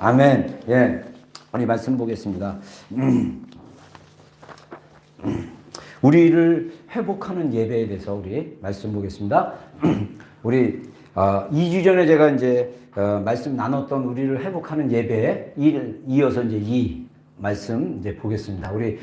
아멘. 예. 우리 말씀 보겠습니다. 우리를 회복하는 예배에 대해서 우리 말씀 보겠습니다. 우리 2주 전에 제가 이제 말씀 나눴던 우리를 회복하는 예배에 이어서 이제 이 말씀 이제 보겠습니다. 우리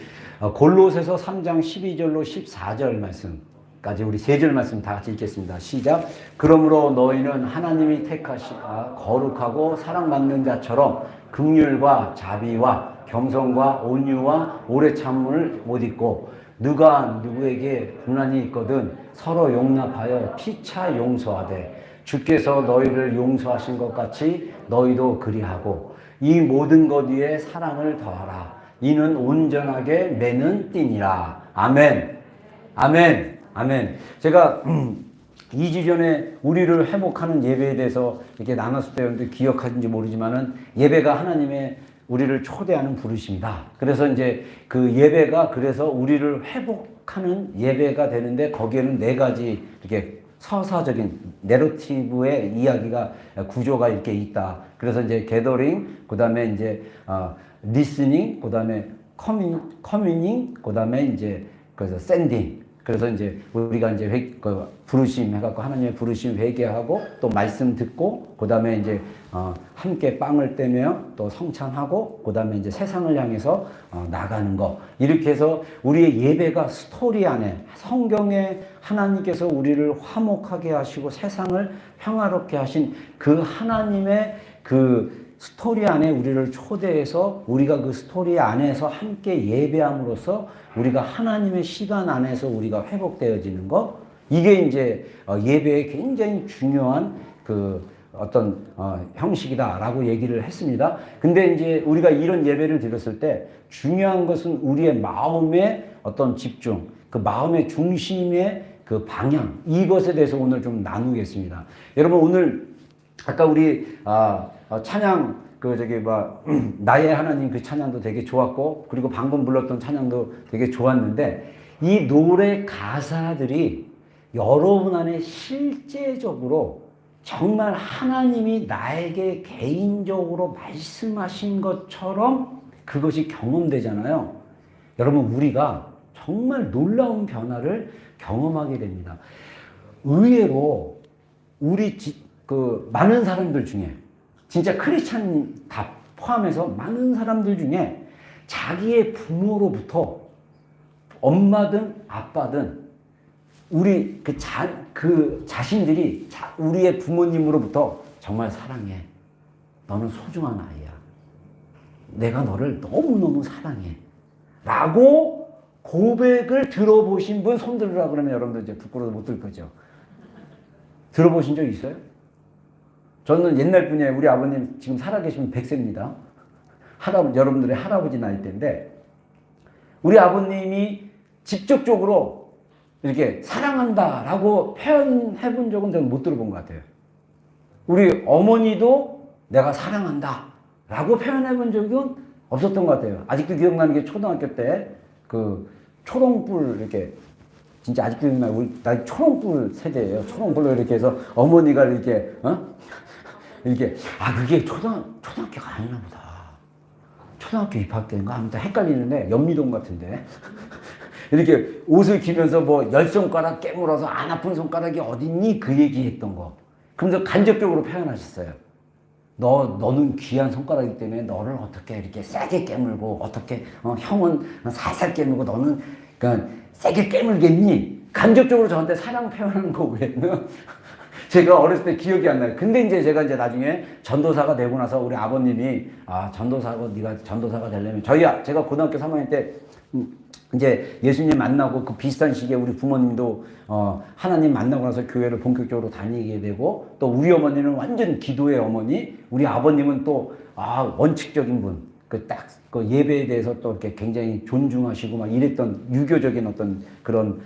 골로새서 3장 12절로 14절 말씀까지 우리 3절 말씀 다 같이 읽겠습니다. 시작. 그러므로 너희는 하나님이 택하시아 거룩하고 사랑받는 자처럼 긍휼과 자비와 겸손과 온유와 오래 참음을 못 잊고 누가 누구에게 분란이 있거든 서로 용납하여 피차 용서하되 주께서 너희를 용서하신 것 같이 너희도 그리하고 이 모든 것 위에 사랑을 더하라. 이는 온전하게 매는 띠니라. 아멘. 아멘. 아멘. 제가 2주 전에 우리를 회복하는 예배에 대해서 이렇게 나눴을 때 여러분들 기억하는지 모르지만은 예배가 하나님의 우리를 초대하는 부르심이다. 그래서 이제 그 예배가 그래서 우리를 회복하는 예배가 되는데 거기에는 4가지 이렇게 서사적인 내러티브의 이야기가 구조가 이렇게 있다. 그래서 이제 게더링, 그다음에 이제 리스닝, 그다음에 커뮤닝, 그다음에 이제 그래서 샌딩. 그래서 이제 우리가 이제 부르심 해갖고 하나님의 부르심 회개하고 또 말씀 듣고 그다음에 이제 함께 빵을 떼며 또 성찬하고 그다음에 이제 세상을 향해서 나가는 거 이렇게 해서 우리의 예배가 스토리 안에 성경에 하나님께서 우리를 화목하게 하시고 세상을 평화롭게 하신 그 하나님의 그 스토리 안에 우리를 초대해서 우리가 그 스토리 안에서 함께 예배함으로써 우리가 하나님의 시간 안에서 우리가 회복되어지는 것 이게 이제 예배의 굉장히 중요한 그 어떤 형식이다라고 얘기를 했습니다. 근데 이제 우리가 이런 예배를 드렸을 때 중요한 것은 우리의 마음의 어떤 집중, 그 마음의 중심의 그 방향 이것에 대해서 오늘 좀 나누겠습니다. 여러분 오늘 아까 우리 찬양 나의 하나님 그 찬양도 되게 좋았고 그리고 방금 불렀던 찬양도 되게 좋았는데 이 노래 가사들이 여러분 안에 실제적으로 정말 하나님이 나에게 개인적으로 말씀하신 것처럼 그것이 경험되잖아요. 여러분 우리가 정말 놀라운 변화를 경험하게 됩니다. 의외로 우리 많은 사람들 중에 진짜 크리스찬 다 포함해서 많은 사람들 중에 자기의 부모로부터 엄마든 아빠든 우리 자신들이 우리의 부모님으로부터 정말 사랑해. 너는 소중한 아이야. 내가 너를 너무너무 사랑해. 라고 고백을 들어보신 분 손 들으라 그러면 여러분들 이제 부끄러워서 못 들 거죠. 들어보신 적 있어요? 저는 옛날 분이에요. 우리 아버님 지금 살아계시면 100세입니다. 여러분들의 할아버지 나이 때인데 우리 아버님이 직접적으로 이렇게 사랑한다라고 표현해 본 적은 저는 못 들어본 것 같아요. 우리 어머니도 내가 사랑한다라고 표현해 본 적은 없었던 것 같아요. 아직도 기억나는 게 초등학교 때 그 초롱불 이렇게 진짜 아직도 기억나요. 나 초롱불 세대예요. 초롱불로 이렇게 해서 어머니가 이렇게 이렇게 그게 초등학교가 아니나 보다. 초등학교 입학 때인가 아무튼 헷갈리는데 연미동 같은데 이렇게 옷을 기면서 뭐 10손가락 깨물어서 안 아픈 손가락이 어딨니? 그 얘기했던 거. 그러면서 간접적으로 표현하셨어요. 너는 귀한 손가락이기 때문에 너를 어떻게 이렇게 세게 깨물고 어떻게 형은 살살 깨물고 너는 그러니까 세게 깨물겠니? 간접적으로 저한테 사랑 표현하는 거 외에는 제가 어렸을 때 기억이 안 나요. 근데 이제 제가 이제 나중에 전도사가 되고 나서 우리 아버님이 네가 전도사가 되려면 제가 고등학교 3학년 때 이제 예수님 만나고 그 비슷한 시기에 우리 부모님도 하나님 만나고 나서 교회를 본격적으로 다니게 되고 또 우리 어머니는 완전 기도의 어머니, 우리 아버님은 또 원칙적인 분, 그 예배에 대해서 또 이렇게 굉장히 존중하시고 막 이랬던 유교적인 어떤 그런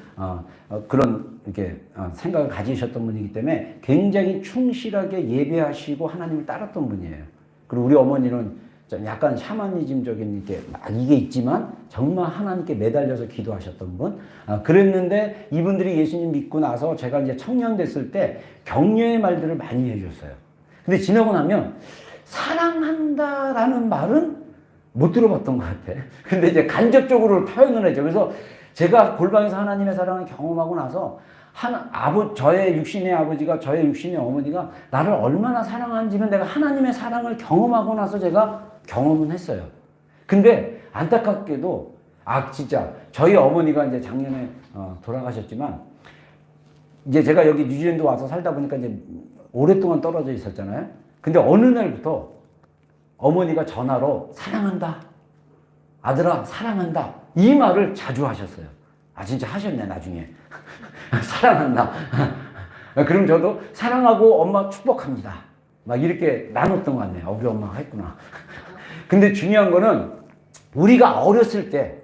이렇게 생각을 가지셨던 분이기 때문에 굉장히 충실하게 예배하시고 하나님을 따랐던 분이에요. 그리고 우리 어머니는 약간 샤머니즘적인 이게 있지만 정말 하나님께 매달려서 기도하셨던 분. 그랬는데 이분들이 예수님 믿고 나서 제가 이제 청년 됐을 때 격려의 말들을 많이 해주셨어요. 근데 지나고 나면 사랑한다 사랑한다라는 말은 못 들어봤던 것 같아. 근데 이제 간접적으로 표현을 했죠. 그래서 제가 골방에서 하나님의 사랑을 경험하고 나서 저의 육신의 아버지가, 저의 육신의 어머니가 나를 얼마나 사랑하는지는 내가 하나님의 사랑을 경험하고 나서 제가 경험은 했어요. 근데 안타깝게도, 진짜, 저희 어머니가 이제 작년에 돌아가셨지만, 이제 제가 여기 뉴질랜드 와서 살다 보니까 이제 오랫동안 떨어져 있었잖아요. 근데 어느 날부터 어머니가 전화로 사랑한다. 아들아, 사랑한다. 이 말을 자주 하셨어요. 진짜 하셨네, 나중에. 사랑한다. 그럼 저도 사랑하고 엄마 축복합니다. 막 이렇게 나눴던 것 같네요. 우리 엄마가 했구나. 근데 중요한 거는 우리가 어렸을 때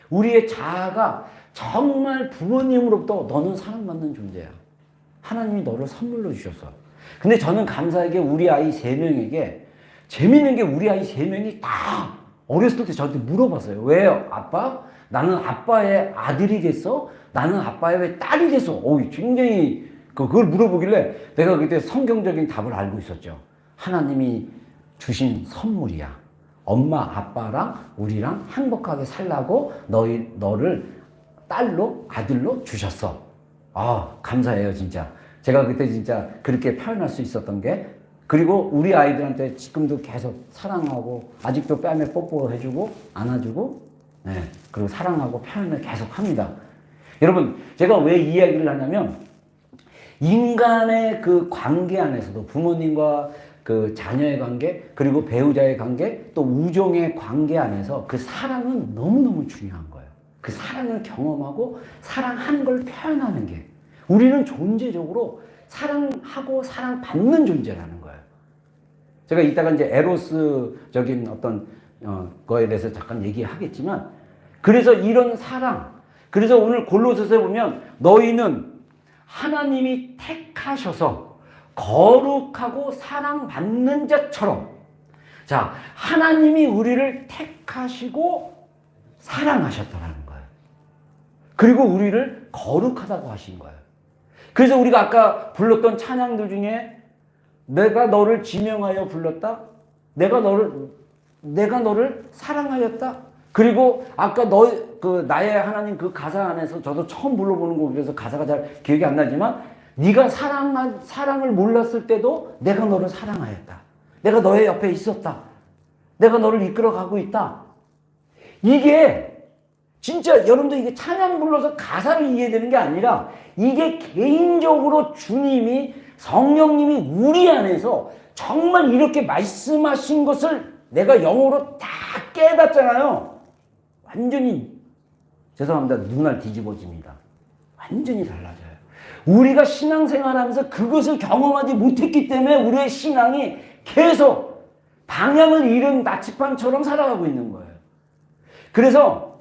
우리의 자아가 정말 부모님으로부터 너는 사랑받는 존재야. 하나님이 너를 선물로 주셨어. 근데 저는 감사하게 우리 아이 3명에게 재밌는 게 우리 아이 3명이 다 어렸을 때 저한테 물어봤어요. 왜요? 아빠? 나는 아빠의 아들이겠어? 나는 아빠의 왜 딸이겠어? 굉장히 그걸 물어보길래 내가 그때 성경적인 답을 알고 있었죠. 하나님이 주신 선물이야. 엄마, 아빠랑 우리랑 행복하게 살라고 너를 딸로, 아들로 주셨어. 감사해요, 진짜. 제가 그때 진짜 그렇게 표현할 수 있었던 게, 그리고 우리 아이들한테 지금도 계속 사랑하고, 아직도 뺨에 뽀뽀해주고, 안아주고, 그리고 사랑하고 표현을 계속 합니다. 여러분, 제가 왜 이 이야기를 하냐면, 인간의 그 관계 안에서도 부모님과 그 자녀의 관계, 그리고 배우자의 관계, 또 우정의 관계 안에서 그 사랑은 너무너무 중요한 거예요. 그 사랑을 경험하고 사랑하는 걸 표현하는 게, 우리는 존재적으로 사랑하고 사랑받는 존재라는 거예요. 제가 이따가 이제 에로스적인 어떤 거에 대해서 잠깐 얘기하겠지만, 그래서 이런 사랑, 그래서 오늘 골로새서에 보면 너희는 하나님이 택하셔서 거룩하고 사랑받는 자처럼, 자, 하나님이 우리를 택하시고 사랑하셨다라는 거예요. 그리고 우리를 거룩하다고 하신 거예요. 그래서 우리가 아까 불렀던 찬양들 중에 내가 너를 지명하여 불렀다. 내가 너를 사랑하였다. 그리고 아까 나의 하나님 그 가사 안에서 저도 처음 불러보는 곡이라서 가사가 잘 기억이 안 나지만, 네가 사랑을 몰랐을 때도 내가 너를 사랑하였다. 내가 너의 옆에 있었다. 내가 너를 이끌어가고 있다. 이게 진짜 여러분들, 이게 찬양 불러서 가사를 이해되는 게 아니라, 이게 개인적으로 주님이, 성령님이 우리 안에서 정말 이렇게 말씀하신 것을 내가 영어로 다 깨닫잖아요. 완전히, 죄송합니다, 눈알 뒤집어집니다. 완전히 달라져요. 우리가 신앙생활하면서 그것을 경험하지 못했기 때문에 우리의 신앙이 계속 방향을 잃은 나치판처럼 살아가고 있는 거예요. 그래서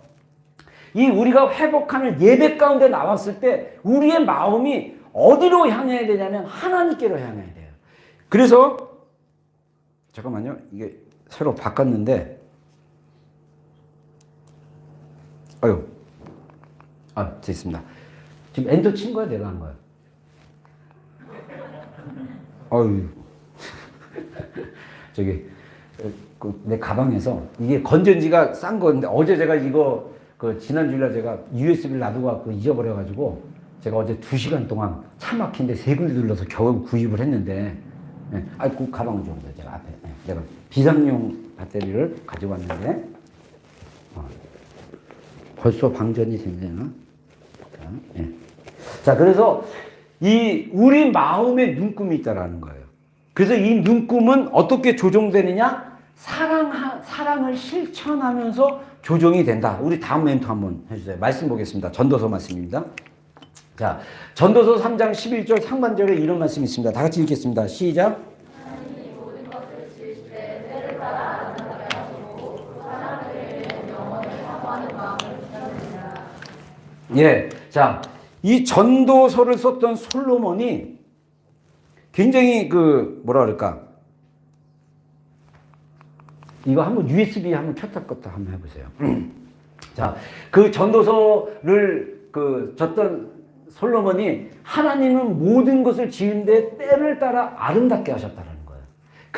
이 우리가 회복하는 예배 가운데 나왔을 때 우리의 마음이 어디로 향해야 되냐면 하나님께로 향해야 돼요. 그래서 잠깐만요, 이게 새로 바꿨는데, 됐습니다. 지금 엔터 친 거야, 내가 한 거야? 내 가방에서 이게 건전지가 싼 건데, 어제 제가 이거 지난 주일날 제가 USB를 놔두고 잊어버려가지고 제가 어제 2시간 동안 차 막힌데 3군데 눌러서 겨우 구입을 했는데, 그 가방 좀 제가 앞에, 내가 비상용 배터리를 가지고 왔는데, 벌써 방전이 됐네요. 자, 그래서 우리 마음에 눈금이 있다라는 거예요. 그래서 이 눈금은 어떻게 조정되느냐? 사랑을 실천하면서 조정이 된다. 우리 다음 멘트 한번 해주세요. 말씀 보겠습니다. 전도서 말씀입니다. 자, 전도서 3장 11절 상반절에 이런 말씀이 있습니다. 다 같이 읽겠습니다. 시작. 자, 이 전도서를 썼던 솔로몬이 굉장히 뭐라 그럴까? 이거 한번 USB 한번 켰다 껐다 한번 해보세요. 자, 그 전도서를 썼던 솔로몬이 하나님은 모든 것을 지은데 때를 따라 아름답게 하셨다는 거예요.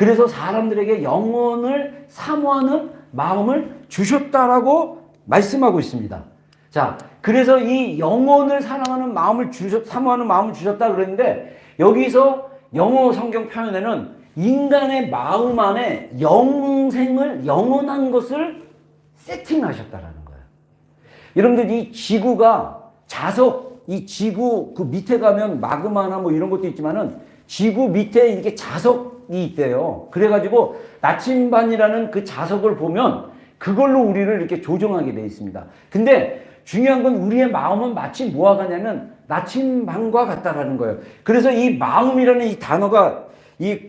그래서 사람들에게 영혼을 사모하는 마음을 주셨다라고 말씀하고 있습니다. 자, 그래서 이 영혼을 사랑하는 마음을 사모하는 마음을 주셨다 그랬는데, 여기서 영어 성경 표현에는 인간의 마음 안에 영생을, 영원한 것을 세팅하셨다라는 거예요. 여러분들, 이 지구가 자석, 이 지구 그 밑에 가면 마그마나 뭐 이런 것도 있지만은 지구 밑에 이렇게 자석이 있대요. 그래가지고 나침반이라는 그 자석을 보면 그걸로 우리를 이렇게 조종하게 되어 있습니다. 근데 중요한 건 우리의 마음은 마치 뭐와 같냐면 나침반과 같다라는 거예요. 그래서 이 마음이라는 이 단어가, 이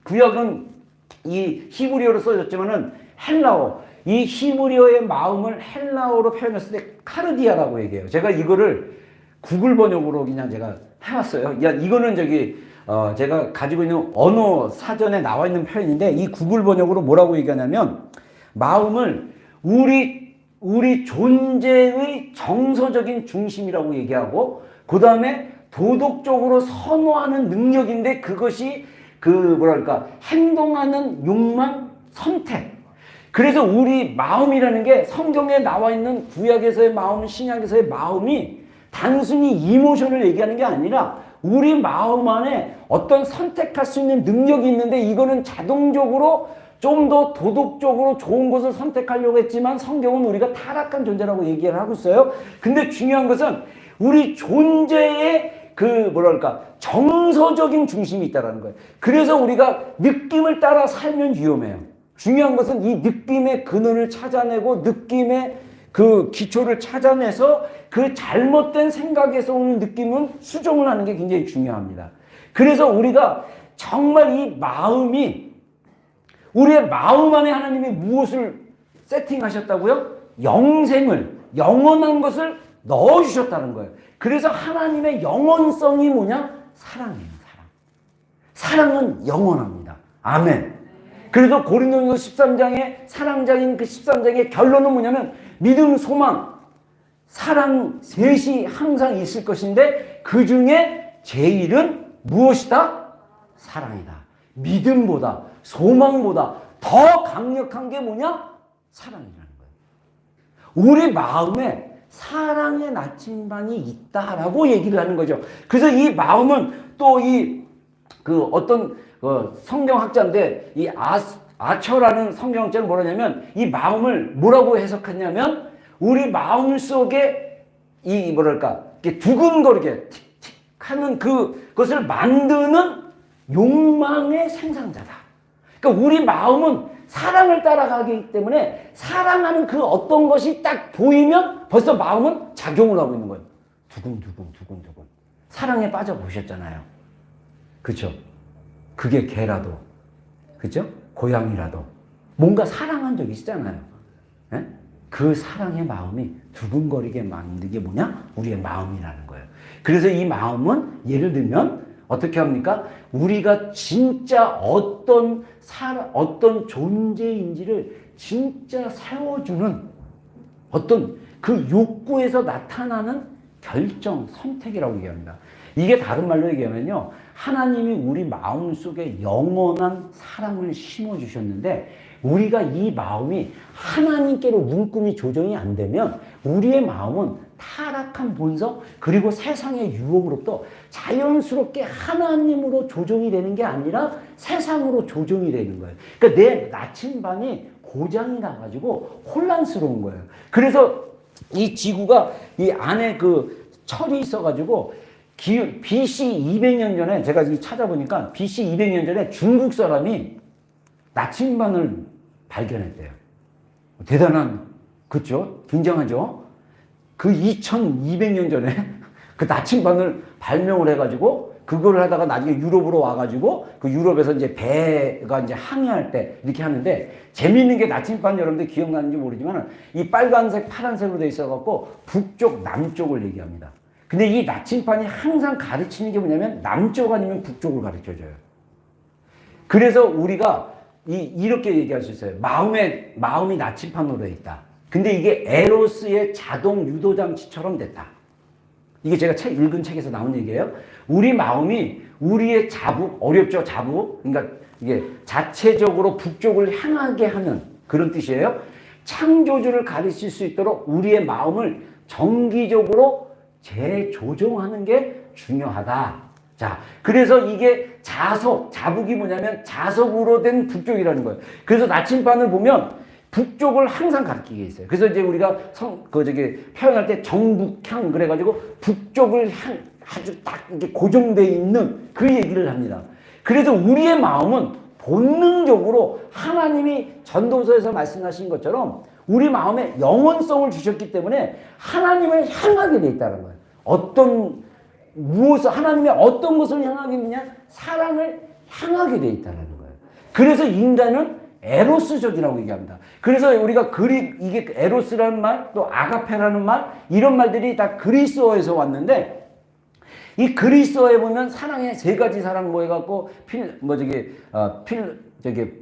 구약은 이 히브리어로 써졌지만은 헬라어, 이 히브리어의 마음을 헬라어로 표현했을 때 카르디아라고 얘기해요. 제가 이거를 구글 번역으로 그냥 제가 해왔어요. 야, 이거는 제가 가지고 있는 언어 사전에 나와 있는 표현인데, 이 구글 번역으로 뭐라고 얘기하냐면, 마음을 우리 존재의 정서적인 중심이라고 얘기하고, 그 다음에 도덕적으로 선호하는 능력인데, 그것이 행동하는 욕망, 선택. 그래서 우리 마음이라는 게 성경에 나와 있는 구약에서의 마음, 신약에서의 마음이 단순히 이모션을 얘기하는 게 아니라 우리 마음 안에 어떤 선택할 수 있는 능력이 있는데, 이거는 자동적으로 좀 더 도덕적으로 좋은 것을 선택하려고 했지만 성경은 우리가 타락한 존재라고 얘기를 하고 있어요. 근데 중요한 것은 우리 존재의 정서적인 중심이 있다는 거예요. 그래서 우리가 느낌을 따라 살면 위험해요. 중요한 것은 이 느낌의 근원을 찾아내고 느낌의 그 기초를 찾아내서 그 잘못된 생각에서 오는 느낌은 수정을 하는 게 굉장히 중요합니다. 그래서 우리가 정말 이 마음이, 우리의 마음 안에 하나님이 무엇을 세팅하셨다고요? 영생을, 영원한 것을 넣어주셨다는 거예요. 그래서 하나님의 영원성이 뭐냐? 사랑이에요, 사랑. 사랑은 영원합니다. 아멘. 그래서 고린도전서 13장의 사랑장인 그 13장의 결론은 뭐냐면, 믿음, 소망, 사랑 셋이 항상 있을 것인데 그 중에 제일은 무엇이다? 사랑이다. 믿음보다, 소망보다 더 강력한 게 뭐냐? 사랑이라는 거예요. 우리 마음에 사랑의 나침반이 있다라고 얘기를 하는 거죠. 그래서 이 마음은 또 어떤 성경학자인데, 이 아처라는 성경학자는 뭐라냐면, 이 마음을 뭐라고 해석했냐면, 우리 마음 속에 이렇게 두근거리게 틱틱 하는 그것을 만드는 욕망의 생산자다. 그러니까 우리 마음은 사랑을 따라가기 때문에 사랑하는 그 어떤 것이 딱 보이면 벌써 마음은 작용을 하고 있는 거예요. 두근두근. 사랑에 빠져보셨잖아요. 그렇죠? 그게 개라도, 그죠? 고양이라도 뭔가 사랑한 적이 있잖아요. 예? 그 사랑의 마음이 두근거리게 만든 게 뭐냐? 우리의 마음이라는 거예요. 그래서 이 마음은 예를 들면 어떻게 합니까? 우리가 진짜 어떤 존재인지를 진짜 세워주는 어떤 그 욕구에서 나타나는 결정, 선택이라고 얘기합니다. 이게 다른 말로 얘기하면요, 하나님이 우리 마음 속에 영원한 사랑을 심어주셨는데, 우리가 이 마음이 하나님께로 눈금이 조정이 안 되면 우리의 마음은 타락한 본성, 그리고 세상의 유혹으로부터 자연스럽게 하나님으로 조정이 되는 게 아니라 세상으로 조정이 되는 거예요. 그러니까 내 나침반이 고장이 나가지고 혼란스러운 거예요. 그래서 이 지구가 이 안에 그 철이 있어가지고 BC 200년 전에, 제가 찾아보니까 BC 200년 전에 중국 사람이 나침반을 발견했대요. 대단한, 그렇죠? 굉장하죠? 그 2200년 전에 그 나침반을 발명을 해가지고 그걸 하다가 나중에 유럽으로 와가지고 그 유럽에서 이제 배가 이제 항해할 때 이렇게 하는데, 재미있는 게 나침반, 여러분들 기억나는지 모르지만 이 빨간색, 파란색으로 돼 있어갖고 북쪽, 남쪽을 얘기합니다. 근데 이 나침반이 항상 가르치는 게 뭐냐면 남쪽 아니면 북쪽을 가르쳐줘요. 그래서 우리가 이렇게 얘기할 수 있어요. 마음이 나침반으로 돼 있다. 근데 이게 에로스의 자동 유도 장치처럼 됐다. 이게 제가 읽은 책에서 나온 얘기예요. 우리 마음이 우리의 자부, 어렵죠, 자부. 그러니까 이게 자체적으로 북쪽을 향하게 하는 그런 뜻이에요. 창조주를 가르칠 수 있도록 우리의 마음을 정기적으로 재조정하는 게 중요하다. 자, 그래서 이게 자북이 뭐냐면 자석으로 된 북쪽이라는 거예요. 그래서 나침반을 보면 북쪽을 항상 가리키게 있어요. 그래서 이제 우리가 표현할 때 정북향 그래가지고 북쪽을 아주 딱 이렇게 고정되어 있는 그 얘기를 합니다. 그래서 우리의 마음은 본능적으로 하나님이 전도서에서 말씀하신 것처럼 우리 마음에 영원성을 주셨기 때문에 하나님을 향하게 돼 있다는 거예요. 하나님의 어떤 것을 향하게 되냐? 사랑을 향하게 돼 있다는 거예요. 그래서 인간은 에로스적이라고 얘기합니다. 그래서 우리가 이게 에로스라는 말, 또 아가페라는 말, 이런 말들이 다 그리스어에서 왔는데, 이 그리스어에 보면 사랑의 세 가지 사랑 해갖고,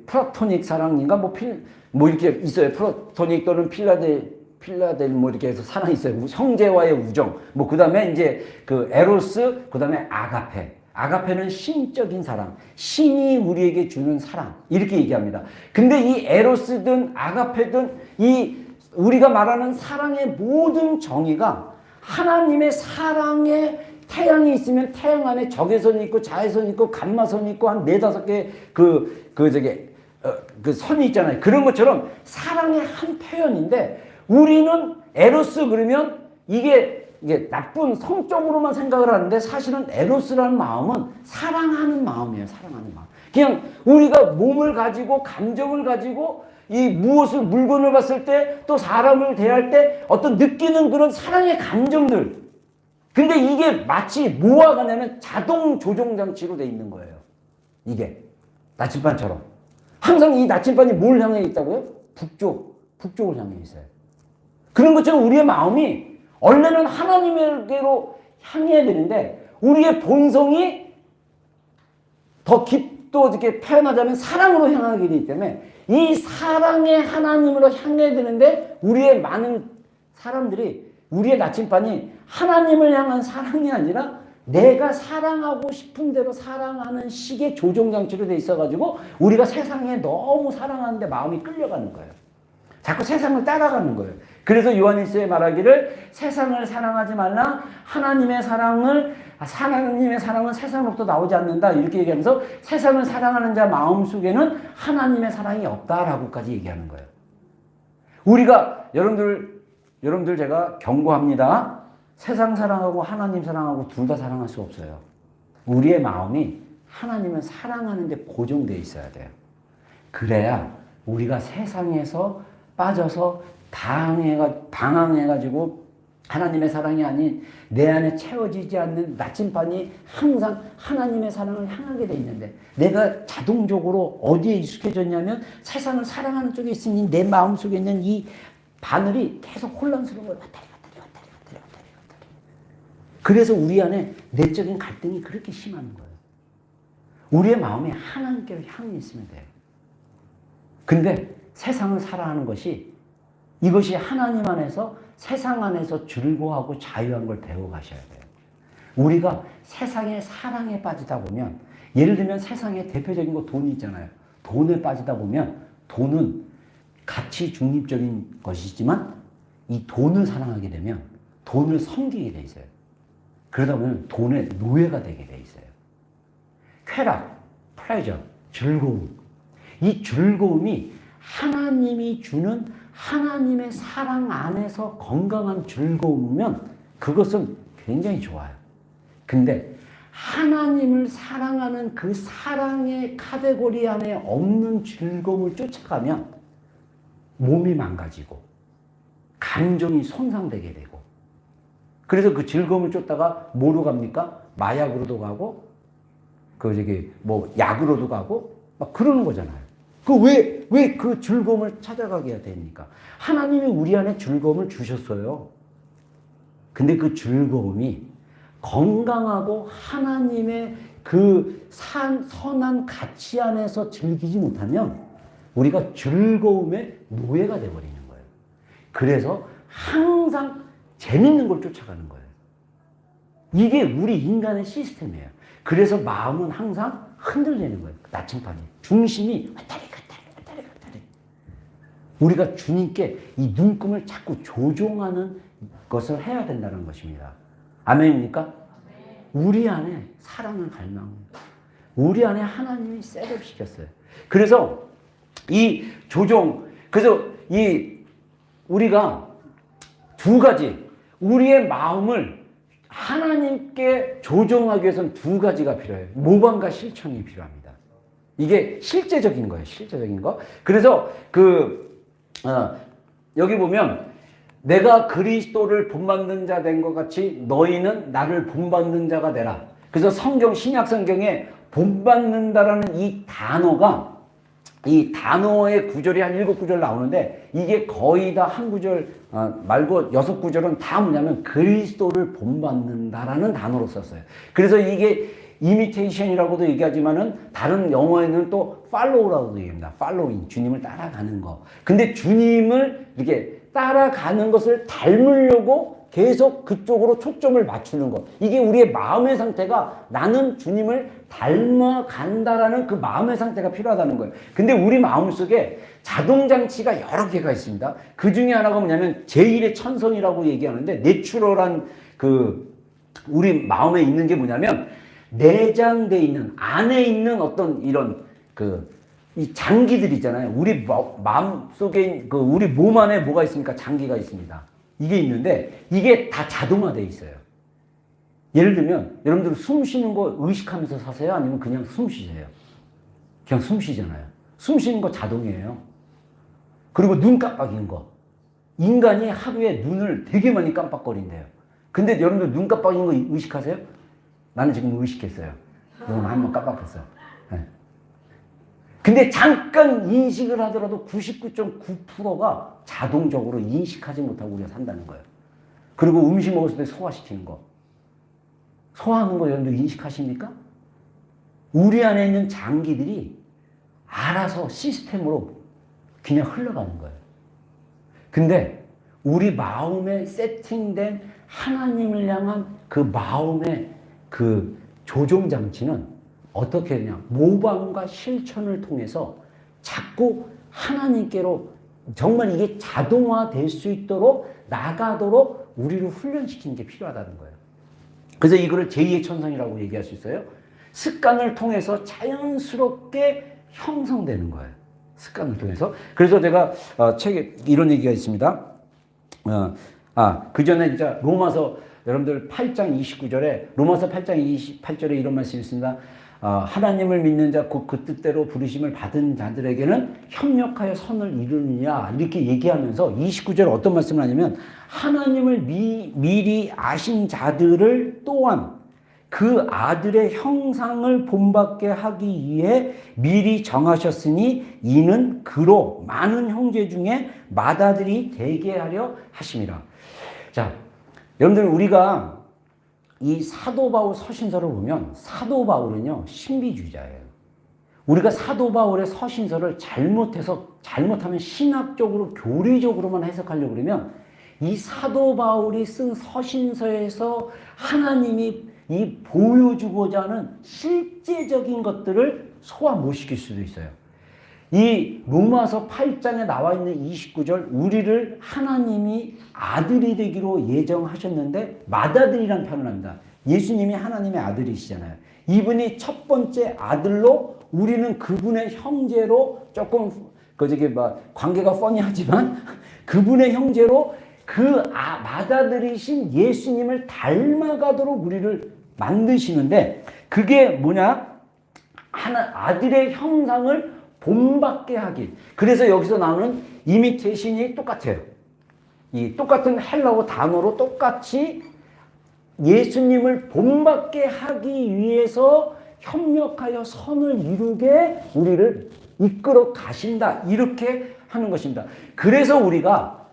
플라토닉 사랑인가? 이렇게 있어요. 플라토닉 또는 필라델 이렇게 해서 사랑이 있어요. 형제와의 우정. 그 다음에 이제 그 에로스, 그 다음에 아가페. 아가페는 신적인 사랑. 신이 우리에게 주는 사랑. 이렇게 얘기합니다. 근데 이 에로스든 아가페든 우리가 말하는 사랑의 모든 정의가 하나님의 사랑의 태양이 있으면 태양 안에 적외선이 있고 자외선이 있고 감마선이 있고 한 4-5개 그 선이 있잖아요. 그런 것처럼 사랑의 한 표현인데 우리는 에로스 그러면 이게 나쁜 성적으로만 생각을 하는데 사실은 에로스라는 마음은 사랑하는 마음이에요. 사랑하는 마음. 그냥 우리가 몸을 가지고 감정을 가지고 물건을 봤을 때 또 사람을 대할 때 어떤 느끼는 그런 사랑의 감정들. 근데 이게 마치 뭐와 가냐면 자동 조종 장치로 돼 있는 거예요. 이게 나침반처럼. 항상 이 나침반이 뭘 향해 있다고요? 북쪽을 향해 있어요. 그런 것처럼 우리의 마음이 원래는 하나님에게로 향해야 되는데 우리의 본성이 또 이렇게 표현하자면 사랑으로 향하게 되기 때문에 이 사랑의 하나님으로 향해야 되는데 우리의 많은 사람들이 우리의 나침반이 하나님을 향한 사랑이 아니라 내가 사랑하고 싶은 대로 사랑하는 식의 조종장치로 돼 있어가지고 우리가 세상에 너무 사랑하는데 마음이 끌려가는 거예요. 자꾸 세상을 따라가는 거예요. 그래서 요한일서에 말하기를 세상을 사랑하지 말라. 하나님의 사랑은 세상으로부터 나오지 않는다. 이렇게 얘기하면서 세상을 사랑하는 자 마음속에는 하나님의 사랑이 없다라고까지 얘기하는 거예요. 우리가 여러분들 제가 경고합니다. 세상 사랑하고 하나님 사랑하고 둘 다 사랑할 수 없어요. 우리의 마음이 하나님을 사랑하는 데 고정되어 있어야 돼요. 그래야 우리가 세상에서 빠져서 방황해가지고 하나님의 사랑이 아닌 내 안에 채워지지 않는 나침반이 항상 하나님의 사랑을 향하게 돼 있는데 내가 자동적으로 어디에 익숙해졌냐면 세상을 사랑하는 쪽에 있으니 내 마음속에 있는 이 바늘이 계속 혼란스러운 거예요. 왔다리. 그래서 우리 안에 내적인 갈등이 그렇게 심한 거예요. 우리의 마음이 하나님께로 향해 있으면 돼요. 근데 세상을 살아가는 이것이 하나님 안에서 세상 안에서 즐거워하고 자유한 걸 배워 가셔야 돼요. 우리가 세상의 사랑에 빠지다 보면 예를 들면 세상의 대표적인 거 돈이 있잖아요. 돈에 빠지다 보면 돈은 가치 중립적인 것이지만 이 돈을 사랑하게 되면 돈을 섬기게 돼 있어요. 그러다 보면 돈의 노예가 되게 돼 있어요. 쾌락, 플레저, 즐거움. 이 즐거움이 하나님이 주는 하나님의 사랑 안에서 건강한 즐거움이면 그것은 굉장히 좋아요. 근데 하나님을 사랑하는 그 사랑의 카테고리 안에 없는 즐거움을 쫓아가면 몸이 망가지고 감정이 손상되게 되고 그래서 그 즐거움을 쫓다가 뭐로 갑니까? 마약으로도 가고 약으로도 가고 막 그러는 거잖아요. 왜 그 즐거움을 찾아가게 해야 됩니까? 하나님이 우리 안에 즐거움을 주셨어요. 근데 그 즐거움이 건강하고 하나님의 그 선한 가치 안에서 즐기지 못하면 우리가 즐거움의 노예가 되어버리는 거예요. 그래서 항상 재밌는 걸 쫓아가는 거예요. 이게 우리 인간의 시스템이에요. 그래서 마음은 항상 흔들리는 거예요. 나침반이. 중심이 왔다리 갔다리 왔다리 갔다리. 우리가 주님께 이 눈금을 자꾸 조종하는 것을 해야 된다는 것입니다. 아멘입니까? 우리 안에 사랑을 갈망합니다. 우리 안에 하나님이 셋업시켰어요. 그래서 이 조종, 그래서 우리가 두 가지, 우리의 마음을 하나님께 조종하기 위해서는 두 가지가 필요해요. 모방과 실천이 필요합니다. 이게 실제적인 거예요. 실제적인 거. 그래서 여기 보면 내가 그리스도를 본받는 자 된 것 같이 너희는 나를 본받는 자가 되라. 그래서 신약 성경에 본받는다라는 이 단어의 구절이 한 7구절 나오는데 이게 거의 다 한 구절 말고 6구절은 다 뭐냐면 그리스도를 본받는다라는 단어로 썼어요. 그래서 이게 이미테이션이라고도 얘기하지만은 다른 영어에는 또 follow라고도 얘기합니다. following, 주님을 따라가는 거. 근데 주님을 이렇게 따라가는 것을 닮으려고 계속 그쪽으로 초점을 맞추는 것. 이게 우리의 마음의 상태가 나는 주님을 닮아간다라는 그 마음의 상태가 필요하다는 거예요. 근데 우리 마음속에 자동장치가 여러 개가 있습니다. 그 중에 하나가 뭐냐면 제1의 천성이라고 얘기하는데 내추럴한 우리 마음에 있는 게 뭐냐면 내장돼 있는 안에 있는 어떤 이런 이 장기들 있잖아요. 우리 마음 속에 우리 몸 안에 뭐가 있습니까? 장기가 있습니다. 이게 있는데 이게 다 자동화되어 있어요. 예를 들면 여러분들 숨 쉬는 거 의식하면서 사세요? 아니면 그냥 숨 쉬세요? 그냥 숨 쉬잖아요. 숨 쉬는 거 자동이에요. 그리고 눈 깜빡이는 거. 인간이 하루에 눈을 되게 많이 깜빡거린대요. 근데 여러분들 눈 깜빡이는 거 의식하세요? 나는 지금 의식했어요. 눈 한번 깜빡했어. 네. 근데 잠깐 인식을 하더라도 99.9%가 자동적으로 인식하지 못하고 우리가 산다는 거예요. 그리고 음식 먹었을 때 소화시키는 거. 소화하는 거 여러분들 인식하십니까? 우리 안에 있는 장기들이 알아서 시스템으로 그냥 흘러가는 거예요. 근데 우리 마음에 세팅된 하나님을 향한 그 마음의 그 조종장치는 어떻게 되냐? 모방과 실천을 통해서 자꾸 하나님께로 정말 이게 자동화될 수 있도록 나가도록 우리를 훈련시키는 게 필요하다는 거예요. 그래서 이거를 제2의 천성이라고 얘기할 수 있어요. 습관을 통해서 자연스럽게 형성되는 거예요. 습관을 통해서. 그래서 제가 책에 이런 얘기가 있습니다. 그 전에 진짜 로마서 여러분들 8장 29절에 로마서 8장 28절에 이런 말씀이 있습니다. 하나님을 믿는 자 곧 그 뜻대로 부르심을 받은 자들에게는 협력하여 선을 이루느냐 이렇게 얘기하면서 29절에 어떤 말씀을 하냐면 하나님을 미리 아신 자들을 또한 그 아들의 형상을 본받게 하기 위해 미리 정하셨으니 이는 그로 많은 형제 중에 맏아들이 되게 하려 하심이라. 자, 여러분들 우리가 이 사도 바울 서신서를 보면 사도 바울은요 신비주의자예요. 우리가 사도 바울의 서신서를 잘못하면 신학적으로 교리적으로만 해석하려고 그러면 이 사도 바울이 쓴 서신서에서 하나님이 이 보여주고자 하는 실제적인 것들을 소화 못 시킬 수도 있어요. 이 로마서 8장에 나와 있는 29절 우리를 하나님이 아들이 되기로 예정하셨는데 맏아들이라는 표현을 합니다. 예수님이 하나님의 아들이시잖아요. 이분이 첫 번째 아들로 우리는 그분의 형제로 조금 관계가 뻔히하지만 그분의 형제로 맏아들이신 예수님을 닮아가도록 우리를 만드시는데 그게 뭐냐? 아들의 형상을 본받게 하기. 그래서 여기서 나오는 이미테이션이 똑같아요. 이 똑같은 헬라어 단어로 똑같이 예수님을 본받게 하기 위해서 협력하여 선을 이루게 우리를 이끌어 가신다. 이렇게 하는 것입니다. 그래서 우리가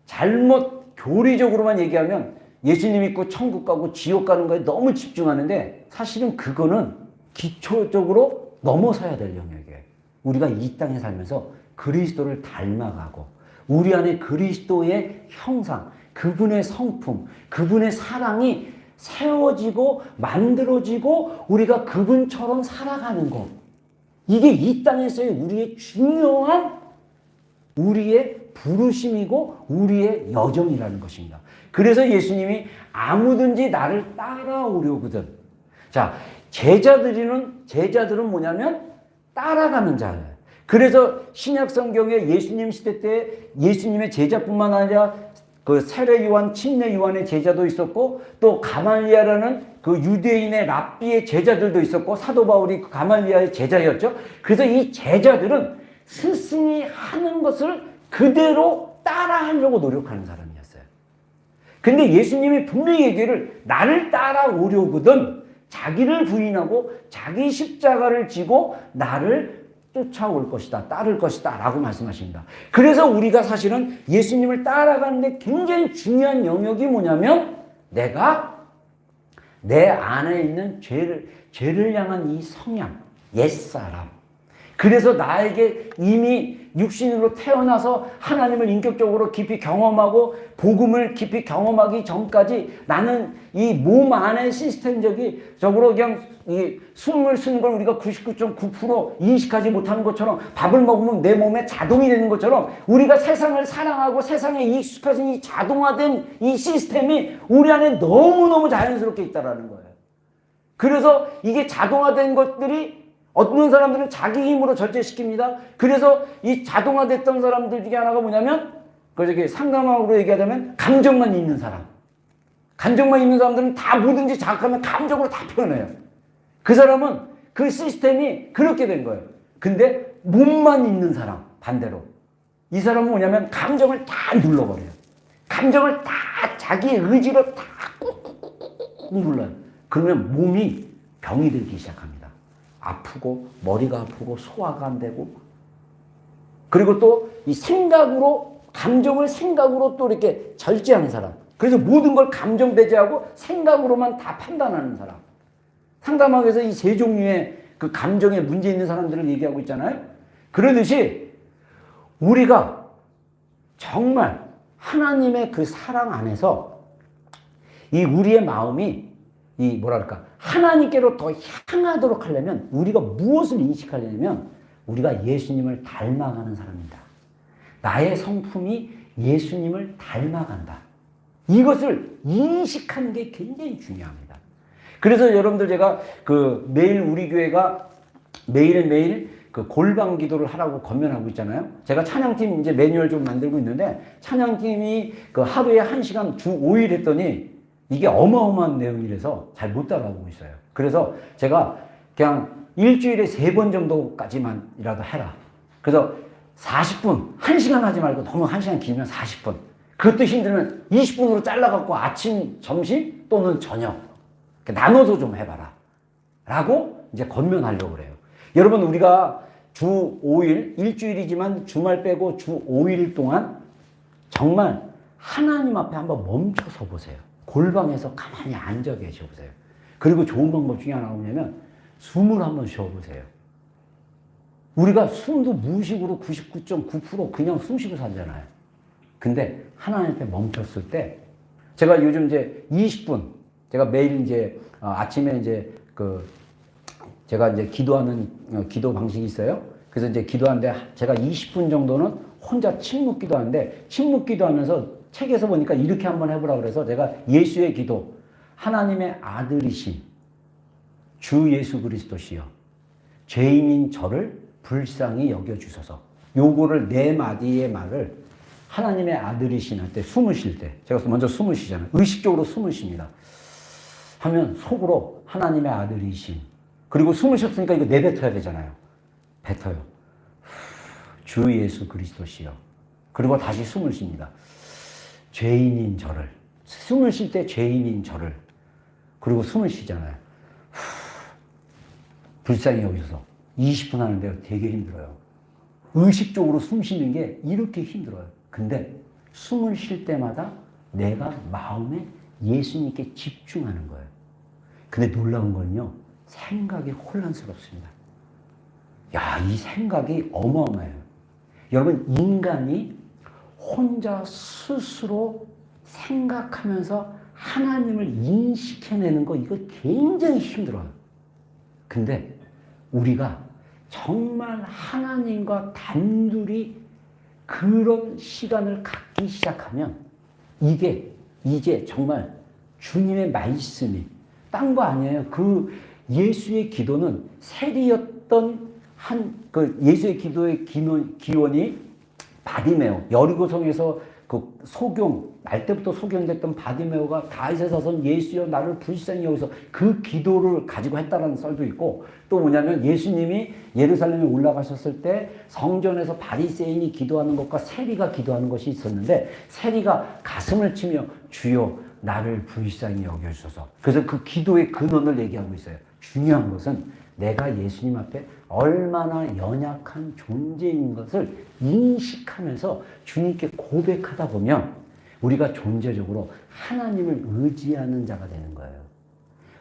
잘못 교리적으로만 얘기하면 예수님 믿고 천국 가고 지옥 가는 거에 너무 집중하는데 사실은 그거는 기초적으로 넘어서야 될 영역이에요. 우리가 이 땅에 살면서 그리스도를 닮아가고 우리 안에 그리스도의 형상, 그분의 성품, 그분의 사랑이 세워지고 만들어지고 우리가 그분처럼 살아가는 것. 이게 이 땅에서의 우리의 중요한 우리의 부르심이고 우리의 여정이라는 것입니다. 그래서 예수님이 아무든지 나를 따라오려거든. 자, 제자들은 뭐냐면 따라가는 자예요. 그래서 신약 성경에 예수님 시대 때 예수님의 제자뿐만 아니라 그 세례 요한, 침례 요한의 제자도 있었고 또 가말리아라는 그 유대인의 랍비의 제자들도 있었고 사도 바울이 그 가말리아의 제자였죠. 그래서 이 제자들은 스승이 하는 것을 그대로 따라하려고 노력하는 사람이었어요. 근데 예수님이 분명히 얘기를 나를 따라오려거든 자기를 부인하고 자기 십자가를 지고 나를 쫓아올 것이다. 따를 것이다. 라고 말씀하십니다. 그래서 우리가 사실은 예수님을 따라가는데 굉장히 중요한 영역이 뭐냐면 내가 내 안에 있는 죄를 향한 이 성향, 옛사람. 그래서 나에게 이미 육신으로 태어나서 하나님을 인격적으로 깊이 경험하고 복음을 깊이 경험하기 전까지 나는 이 몸 안에 시스템적으로 그냥 이 숨을 쉬는 걸 우리가 99.9% 인식하지 못하는 것처럼 밥을 먹으면 내 몸에 자동이 되는 것처럼 우리가 세상을 사랑하고 세상에 익숙해진 이 자동화된 이 시스템이 우리 안에 너무너무 자연스럽게 있다라는 거예요. 그래서 이게 자동화된 것들이 어떤 사람들은 자기 힘으로 절제시킵니다. 그래서 이 자동화됐던 사람들 중에 하나가 뭐냐면 상담학으로 얘기하자면 감정만 있는 사람. 감정만 있는 사람들은 다 뭐든지 자극하면 감정으로 다 표현해요. 그 사람은 그 시스템이 그렇게 된 거예요. 근데 몸만 있는 사람 반대로 이 사람은 뭐냐면 감정을 다 눌러버려요. 감정을 다 자기 의지로 다 꾹꾹꾹꾹 눌러요. 그러면 몸이 병이 들기 시작합니다. 아프고 머리가 아프고 소화가 안 되고 그리고 또 이 생각으로 감정을 생각으로 또 이렇게 절제하는 사람. 그래서 모든 걸 감정 배제하고 생각으로만 다 판단하는 사람. 상담학에서 이 세 종류의 그 감정에 문제 있는 사람들을 얘기하고 있잖아요. 그러듯이 우리가 정말 하나님의 그 사랑 안에서 이 우리의 마음이 이 하나님께로 더 향하도록 하려면 우리가 무엇을 인식하려면 우리가 예수님을 닮아가는 사람이다. 나의 성품이 예수님을 닮아간다. 이것을 인식하는 게 굉장히 중요합니다. 그래서 여러분들 제가 매일 우리 교회가 매일매일 그 골방 기도를 하라고 권면하고 있잖아요. 제가 찬양팀 이제 매뉴얼 좀 만들고 있는데 찬양팀이 그 하루에 1시간 주 5일 했더니 이게 어마어마한 내용이라서 잘 못 따라오고 있어요. 그래서 제가 그냥 일주일에 3번 정도까지만이라도 해라. 그래서 40분, 1시간 하지 말고 너무 1시간 길면 40분. 그것도 힘들면 20분으로 잘라갖고 아침, 점심 또는 저녁 나눠서 좀 해봐라. 라고 이제 권면하려고 그래요. 여러분 우리가 주 5일, 일주일이지만 주말 빼고 주 5일 동안 정말 하나님 앞에 한번 멈춰서 보세요. 골방에서 가만히 앉아 계셔 보세요. 그리고 좋은 방법 중에 하나가 뭐냐면 숨을 한번 쉬어보세요. 우리가 숨도 무의식으로 99.9% 그냥 숨 쉬고 살잖아요. 근데 하나님 앞에 멈췄을 때 제가 요즘 이제 20분 제가 매일 이제 아침에 이제 제가 이제 기도하는 기도 방식이 있어요. 그래서 이제 기도하는데 제가 20분 정도는 혼자 침묵 기도하는데 침묵 기도하면서 책에서 보니까 이렇게 한번 해보라 그래서 제가 예수의 기도, 하나님의 아들이신 주 예수 그리스도시여 죄인인 저를 불쌍히 여겨주소서. 요거를 4마디의 말을 하나님의 아들이신 할 때 숨을 쉴 때 제가 먼저 숨을 쉬잖아요. 의식적으로 숨을 쉽니다. 하면 속으로 하나님의 아들이신 그리고 숨을 쉬었으니까 이거 내뱉어야 되잖아요. 뱉어요. 주 예수 그리스도시여. 그리고 다시 숨을 쉽니다. 죄인인 저를 숨을 쉴 때 죄인인 저를 그리고 숨을 쉬잖아요. 불쌍히 여기서 20분 하는데요. 되게 힘들어요. 의식적으로 숨 쉬는 게 이렇게 힘들어요. 근데 숨을 쉴 때마다 내가 마음에 예수님께 집중하는 거예요. 근데 놀라운 건요. 생각이 혼란스럽습니다. 야, 이 생각이 어마어마해요. 여러분 인간이 혼자 스스로 생각하면서 하나님을 인식해내는 거 이거 굉장히 힘들어요. 근데 우리가 정말 하나님과 단둘이 그런 시간을 갖기 시작하면 이게 이제 정말 주님의 말씀이 딴 거 아니에요. 그 예수의 기도는 세리였던 그 예수의 기도의 기원이 바디메오, 여리고성에서 그 날 때부터 소경됐던 바디메오가 다윗의 자손 예수여 나를 불쌍히 여기서 그 기도를 가지고 했다라는 썰도 있고, 또 뭐냐면 예수님이 예루살렘에 올라가셨을 때 성전에서 바리새인이 기도하는 것과 세리가 기도하는 것이 있었는데, 세리가 가슴을 치며 주여 나를 불쌍히 여겨주소서. 그래서 그 기도의 근원을 얘기하고 있어요. 중요한 것은 내가 예수님 앞에 얼마나 연약한 존재인 것을 인식하면서 주님께 고백하다 보면 우리가 존재적으로 하나님을 의지하는 자가 되는 거예요.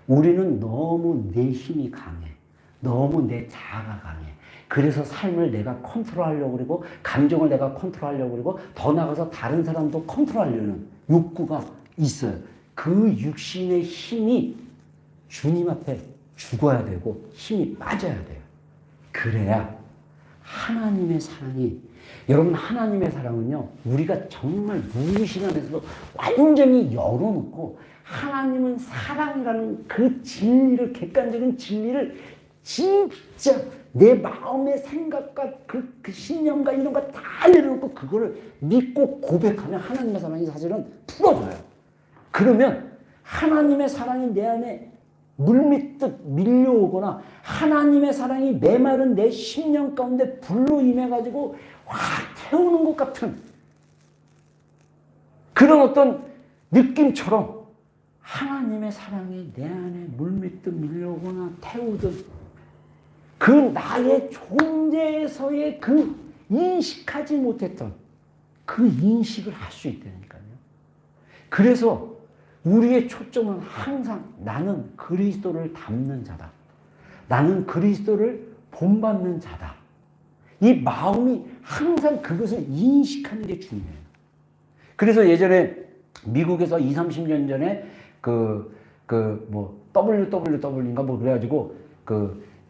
우리는 너무 내 힘이 강해. 너무 내 자아가 강해. 그래서 삶을 내가 컨트롤하려고 그러고 감정을 내가 컨트롤하려고 그러고 더 나아가서 다른 사람도 컨트롤하려는 욕구가 있어요. 그 육신의 힘이 주님 앞에 죽어야 되고 힘이 빠져야 돼요. 그래야 하나님의 사랑이, 여러분 하나님의 사랑은요 우리가 정말 무의식 안에서도 완전히 열어놓고 하나님은 사랑이라는 그 진리를, 객관적인 진리를 진짜 내 마음의 생각과 그 신념과 이런 거 다 내려놓고 그거를 믿고 고백하면 하나님의 사랑이 사실은 풀어져요. 그러면 하나님의 사랑이 내 안에 물밀듯 밀려오거나 하나님의 사랑이 메마른 내 심령 가운데 불로 임해가지고 확 태우는 것 같은 그런 어떤 느낌처럼 하나님의 사랑이 내 안에 물밀듯 밀려오거나 태우듯 그 나의 존재에서의 그 인식하지 못했던 그 인식을 할 수 있다니까요. 그래서 우리의 초점은 항상 나는 그리스도를 닮는 자다. 나는 그리스도를 본받는 자다. 이 마음이 항상 그것을 인식하는 게 중요해요. 그래서 예전에 미국에서 20, 30년 전에 WWW인가 뭐 그래가지고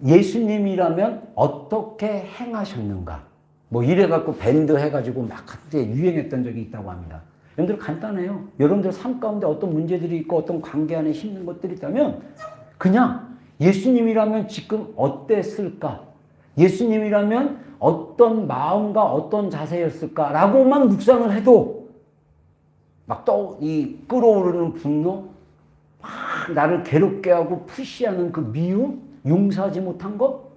예수님이라면 어떻게 행하셨는가 뭐 이래갖고 밴드 해가지고 막 그때 유행했던 적이 있다고 합니다. 여러분들 간단해요. 여러분들 삶 가운데 어떤 문제들이 있고 어떤 관계 안에 힘든 것들이 있다면 그냥 예수님이라면 지금 어땠을까? 예수님이라면 어떤 마음과 어떤 자세였을까라고만 묵상을 해도 막 이 끓어오르는 분노, 막 나를 괴롭게 하고 푸시하는 그 미움, 용서하지 못한 것,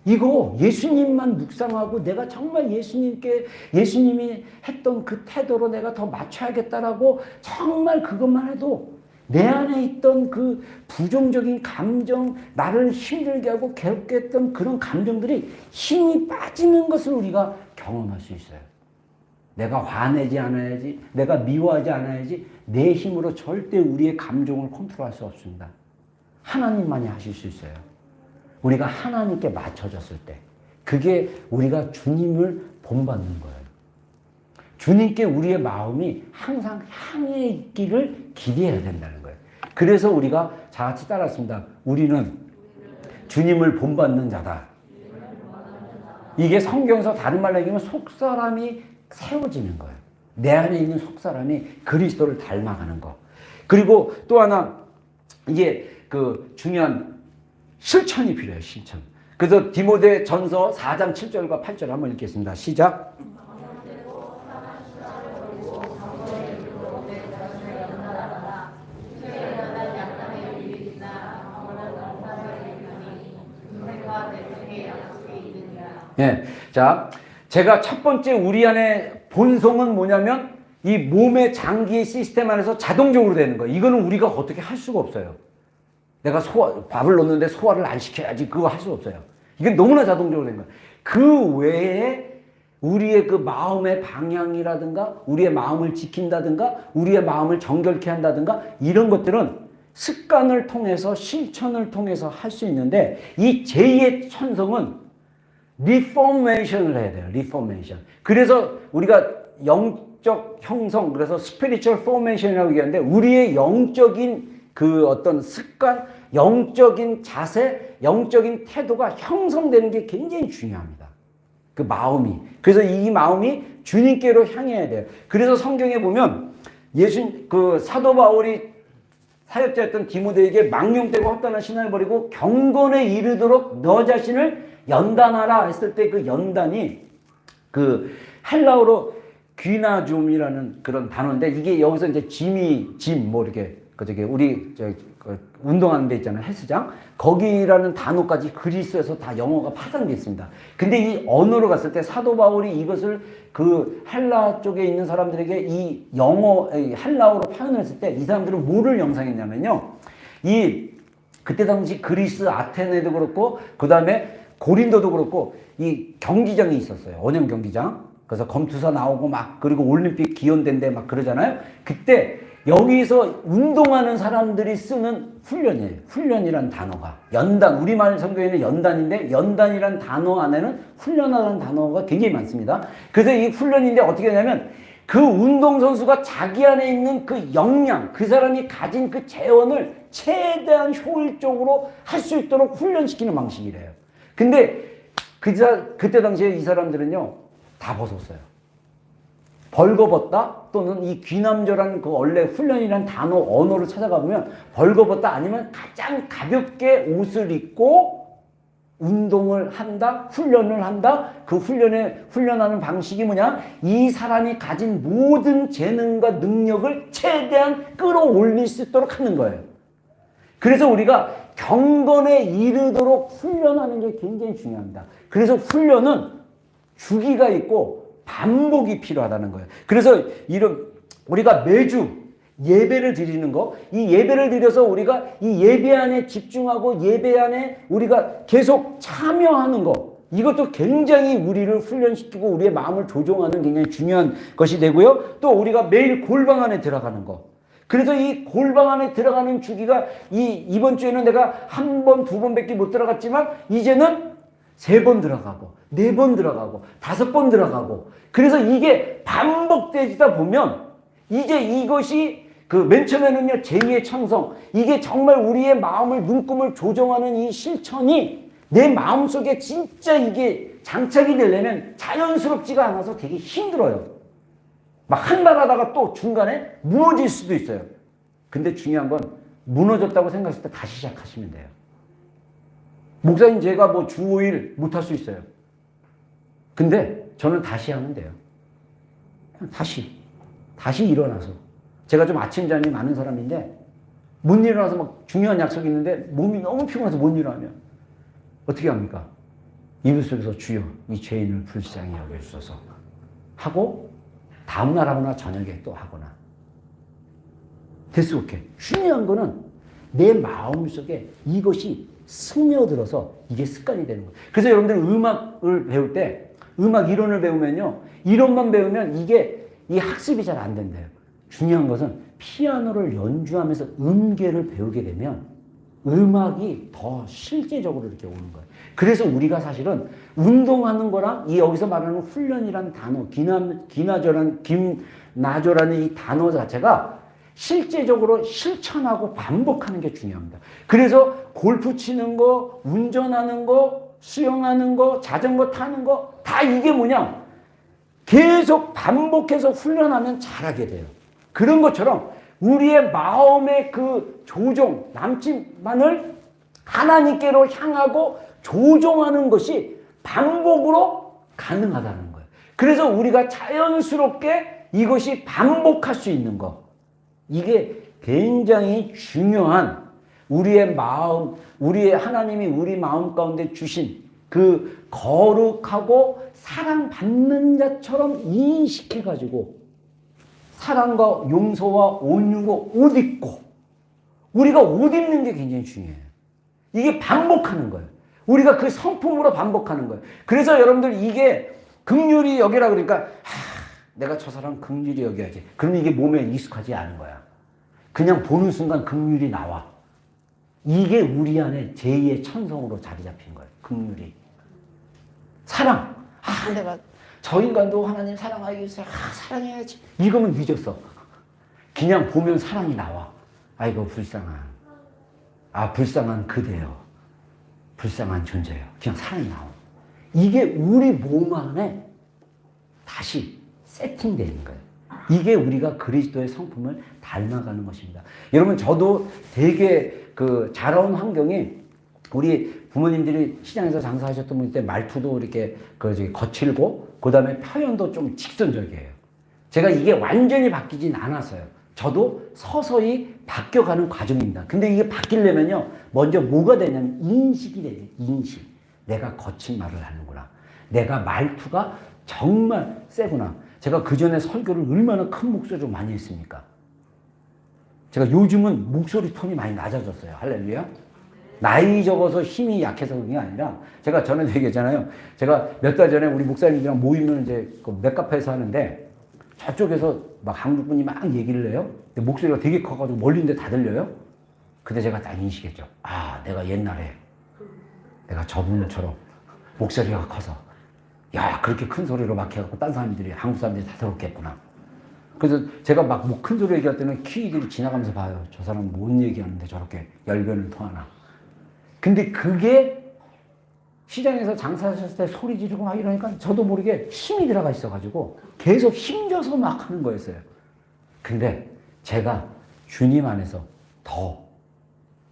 이거 예수님만 묵상하고 내가 정말 예수님이 했던 그 태도로 내가 더 맞춰야겠다라고 정말 그것만 해도 내 안에 있던 그 부정적인 감정, 나를 힘들게 하고 괴롭게 했던 그런 감정들이 힘이 빠지는 것을 우리가 경험할 수 있어요. 내가 화내지 않아야지, 내가 미워하지 않아야지, 내 힘으로 절대 우리의 감정을 컨트롤할 수 없습니다. 하나님만이 하실 수 있어요. 우리가 하나님께 맞춰졌을 때 그게 우리가 주님을 본받는 거예요. 주님께 우리의 마음이 항상 향해 있기를 기대해야 된다는 거예요. 그래서 우리가 다 같이 따라했습니다. 우리는 주님을 본받는 자다. 이게 성경에서 다른 말로 얘기하면 속사람이 세워지는 거예요. 내 안에 있는 속사람이 그리스도를 닮아가는 거. 그리고 또 하나 이제 그 중요한 실천이 필요해요. 실천. 그래서 디모데 전서 4장 7절과 8절 한번 읽겠습니다. 시작. 예. 자, 제가 첫 번째 우리 안에 본성은 뭐냐면 이 몸의 장기의 시스템 안에서 자동적으로 되는 거예요. 이거는 우리가 어떻게 할 수가 없어요. 내가 밥을 넣는데 소화를 안 시켜야지 그거 할 수 없어요. 이게 너무나 자동적으로 된 거예요. 그 외에 우리의 그 마음의 방향이라든가 우리의 마음을 지킨다든가 우리의 마음을 정결케 한다든가 이런 것들은 습관을 통해서 실천을 통해서 할 수 있는데 이 제2의 천성은 리포메이션을 해야 돼요. 리포메이션. 그래서 우리가 영적 형성, 그래서 spiritual formation이라고 얘기하는데 우리의 영적인 그 어떤 습관, 영적인 자세, 영적인 태도가 형성되는 게 굉장히 중요합니다. 그 마음이. 그래서 이 마음이 주님께로 향해야 돼요. 그래서 성경에 보면 그 사도 바울이 사역자였던 디모데에게 망령되고 헛다른 신앙을 버리고 경건에 이르도록 너 자신을 연단하라 했을 때 그 연단이 그 헬라어로 귀나좀이라는 그런 단어인데 이게 여기서 이제 짐 뭐 이렇게 저기 우리 운동하는 데 있잖아요. 헬스장. 거기라는 단어까지 그리스에서 다 영어가 파생되어 있습니다. 근데 이 언어로 갔을 때 사도 바울이 이것을 그 헬라 쪽에 있는 사람들에게 이 헬라어로 표현을 했을 때 이 사람들은 뭐를 영상했냐면요. 그때 당시 그리스 아테네도 그렇고 그 다음에 고린도도 그렇고 이 경기장이 있었어요. 원형 경기장. 그래서 검투사 나오고 막 그리고 올림픽 기원된데 막 그러잖아요. 그때 여기서 운동하는 사람들이 쓰는 훈련이에요. 훈련이란 단어가. 연단, 우리말 성경에는 연단인데 연단이란 단어 안에는 훈련하라는 단어가 굉장히 많습니다. 그래서 이 훈련인데 어떻게 하냐면 그 운동선수가 자기 안에 있는 그 역량, 그 사람이 가진 그 재원을 최대한 효율적으로 할 수 있도록 훈련시키는 방식이래요. 근데 그때 당시에 이 사람들은요, 다 벗었어요. 벌거벗다 또는 이 귀남절한 그 원래 훈련이라는 단어 언어를 찾아가 보면 벌거벗다 아니면 가장 가볍게 옷을 입고 운동을 한다, 훈련을 한다. 그 훈련하는 방식이 뭐냐? 이 사람이 가진 모든 재능과 능력을 최대한 끌어올릴 수 있도록 하는 거예요. 그래서 우리가 경건에 이르도록 훈련하는 게 굉장히 중요합니다. 그래서 훈련은 주기가 있고 반복이 필요하다는 거예요. 그래서 우리가 매주 예배를 드리는 거, 이 예배를 드려서 우리가 이 예배 안에 집중하고 예배 안에 우리가 계속 참여하는 거, 이것도 굉장히 우리를 훈련시키고 우리의 마음을 조종하는 굉장히 중요한 것이 되고요. 또 우리가 매일 골방 안에 들어가는 거. 그래서 이 골방 안에 들어가는 주기가 이번 주에는 내가 한 번, 두 번밖에 못 들어갔지만 이제는 3번 들어가고 4번 들어가고 5번 들어가고 그래서 이게 반복되다 보면 이제 이것이 그 맨 처음에는요 제2의 창성 이게 정말 우리의 마음을 눈금을 조정하는 이 실천이 내 마음속에 진짜 이게 장착이 되려면 자연스럽지가 않아서 되게 힘들어요. 막 한 달 하다가 또 중간에 무너질 수도 있어요. 근데 중요한 건 무너졌다고 생각했을 때 다시 시작하시면 돼요. 목사님 제가 뭐 주 5일 못할 수 있어요. 근데 저는 다시 하면 돼요. 다시 일어나서. 제가 좀 아침잠이 많은 사람인데 못 일어나서 막 중요한 약속이 있는데 몸이 너무 피곤해서 못 일어나면 어떻게 합니까? 이불 속에서 주여 이 죄인을 불쌍히 여겨주소서 하고 다음날 하거나 저녁에 또 하거나 됐을게. 중요한 거는 내 마음속에 이것이 스며들어서 이게 습관이 되는 거예요. 그래서 여러분들 음악을 배울 때 음악 이론을 배우면요. 이론만 배우면 이게 이 학습이 잘 안 된대요. 중요한 것은 피아노를 연주하면서 음계를 배우게 되면 음악이 더 실제적으로 이렇게 오는 거예요. 그래서 우리가 사실은 운동하는 거랑 이 여기서 말하는 훈련이라는 단어, 기나조라는 이 단어 자체가 실제적으로 실천하고 반복하는 게 중요합니다. 그래서 골프 치는 거, 운전하는 거, 수영하는 거, 자전거 타는 거 다 이게 뭐냐? 계속 반복해서 훈련하면 잘하게 돼요. 그런 것처럼 우리의 마음의 그 조종, 남침만을 하나님께로 향하고 조종하는 것이 반복으로 가능하다는 거예요. 그래서 우리가 자연스럽게 이것이 반복할 수 있는 거. 이게 굉장히 중요한 우리의 마음, 하나님이 우리 마음 가운데 주신 그 거룩하고 사랑받는 자처럼 인식해가지고 사랑과 용서와 온유가 옷 입고 우리가 옷 입는 게 굉장히 중요해요. 이게 반복하는 거예요. 우리가 그 성품으로 반복하는 거예요. 그래서 여러분들 이게 긍휼히 여기라 그러니까 내가 저 사람 긍휼히 여겨야지. 그러면 이게 몸에 익숙하지 않은 거야. 그냥 보는 순간 긍휼이 나와. 이게 우리 안에 제2의 천성으로 자리 잡힌 거예요. 긍휼이. 사랑. 내가 저 인간도 하나님 사랑하겠어요. 사랑해야지. 이거면 늦었어. 그냥 보면 사랑이 나와. 아이고 불쌍한 그대요. 불쌍한 존재요. 그냥 사랑이 나와. 이게 우리 몸 안에 다시 세팅되는 거예요. 이게 우리가 그리스도의 성품을 닮아가는 것입니다. 여러분, 저도 되게 자라온 환경이 우리 부모님들이 시장에서 장사하셨던 분일 때 말투도 이렇게 거칠고, 그 다음에 표현도 좀 직선적이에요. 제가 이게 완전히 바뀌진 않았어요. 저도 서서히 바뀌어가는 과정입니다. 근데 이게 바뀌려면요, 먼저 뭐가 되냐면 인식이 돼요. 인식. 내가 거친 말을 하는구나. 내가 말투가 정말 세구나. 제가 그 전에 설교를 얼마나 큰 목소리로 많이 했습니까? 제가 요즘은 목소리 톤이 많이 낮아졌어요. 할렐루야. 나이 적어서 힘이 약해서 그런 게 아니라, 제가 전에도 얘기했잖아요. 제가 몇 달 전에 우리 목사님들이랑 모임을 이제 맥카페에서 하는데, 저쪽에서 막 한국 분이 막 얘기를 해요. 근데 목소리가 되게 커가지고 멀리인데 다 들려요. 근데 제가 딱 인식했죠. 아, 내가 옛날에 내가 저분처럼 목소리가 커서, 야, 그렇게 큰 소리로 막 해갖고 딴 사람들이, 한국 사람들이 다 들었겠구나. 그래서 제가 막 뭐 큰 소리 얘기할 때는 키들이 지나가면서 봐요. 저 사람은 뭔 얘기하는데 저렇게 열변을 토하나. 근데 그게 시장에서 장사하셨을 때 소리 지르고 막 이러니까 저도 모르게 힘이 들어가 있어가지고 계속 힘줘서 막 하는 거였어요. 근데 제가 주님 안에서 더